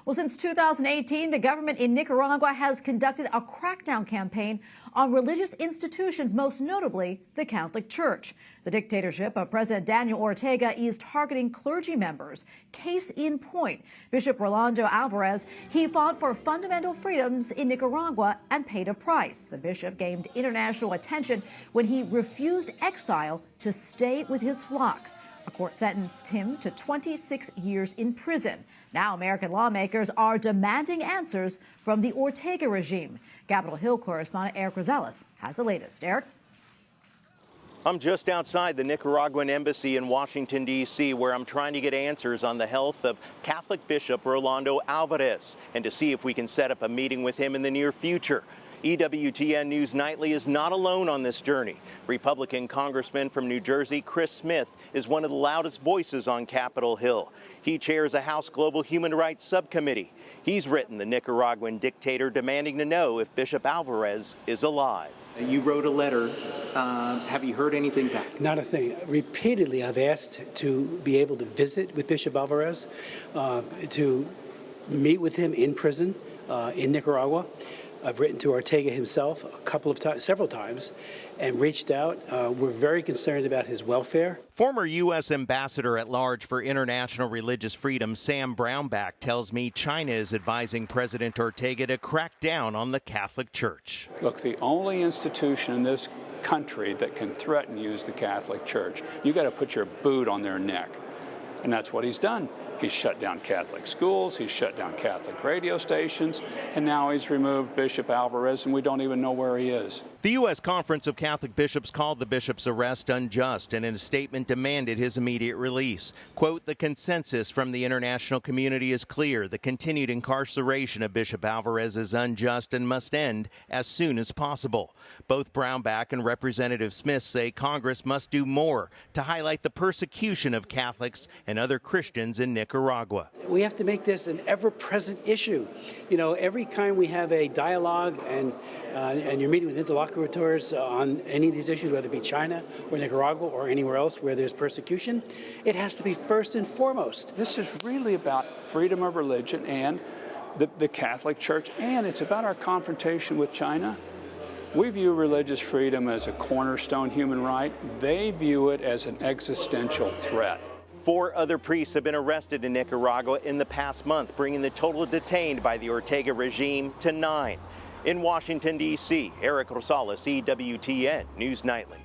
Well, since 2018, the government in Nicaragua has conducted a crackdown campaign on religious institutions, most notably the Catholic Church. The dictatorship of President Daniel Ortega is targeting clergy members. Case in point, Bishop Rolando Alvarez, he fought for fundamental freedoms in Nicaragua and paid a price. The bishop gained international attention when he refused exile to stay with his flock. A court sentenced him to 26 years in prison. Now American lawmakers are demanding answers from the Ortega regime. Capitol Hill correspondent Erik Rosales has the latest. Erik? I'm just outside the Nicaraguan embassy in Washington, D.C., where I'm trying to get answers on the health of Catholic Bishop Rolando Alvarez and to see if we can set up a meeting with him in the near future. EWTN News Nightly is not alone on this journey. Republican Congressman from New Jersey, Chris Smith, is one of the loudest voices on Capitol Hill. He chairs a House Global Human Rights Subcommittee. He's written the Nicaraguan dictator demanding to know if Bishop Alvarez is alive. You wrote a letter. Have you heard anything back? Not a thing. Repeatedly, I've asked to be able to visit with Bishop Alvarez, to meet with him in prison in Nicaragua. I've written to Ortega himself several times, and reached out. We're very concerned about his welfare. Former U.S. Ambassador at Large for International Religious Freedom, Sam Brownback, tells me China is advising President Ortega to crack down on the Catholic Church. Look, the only institution in this country that can threaten you is the Catholic Church. You got to put your boot on their neck. And that's what he's done. He's shut down Catholic schools, he's shut down Catholic radio stations, and now he's removed Bishop Alvarez, and we don't even know where he is. The U.S. Conference of Catholic Bishops called the bishop's arrest unjust and in a statement demanded his immediate release. Quote, the consensus from the international community is clear. The continued incarceration of Bishop Alvarez is unjust and must end as soon as possible. Both Brownback and Representative Smith say Congress must do more to highlight the persecution of Catholics and other Christians in Nicaragua. We have to make this an ever-present issue. You know, every time we have a dialogue and you're meeting with interlocutors on any of these issues, whether it be China or Nicaragua or anywhere else where there's persecution, it has to be first and foremost. This is really about freedom of religion and the Catholic Church, and it's about our confrontation with China. We view religious freedom as a cornerstone human right. They view it as an existential threat. 4 other priests have been arrested in Nicaragua in the past month, bringing the total detained by the Ortega regime to 9. In Washington, D.C., Erik Rosales, EWTN News Nightly.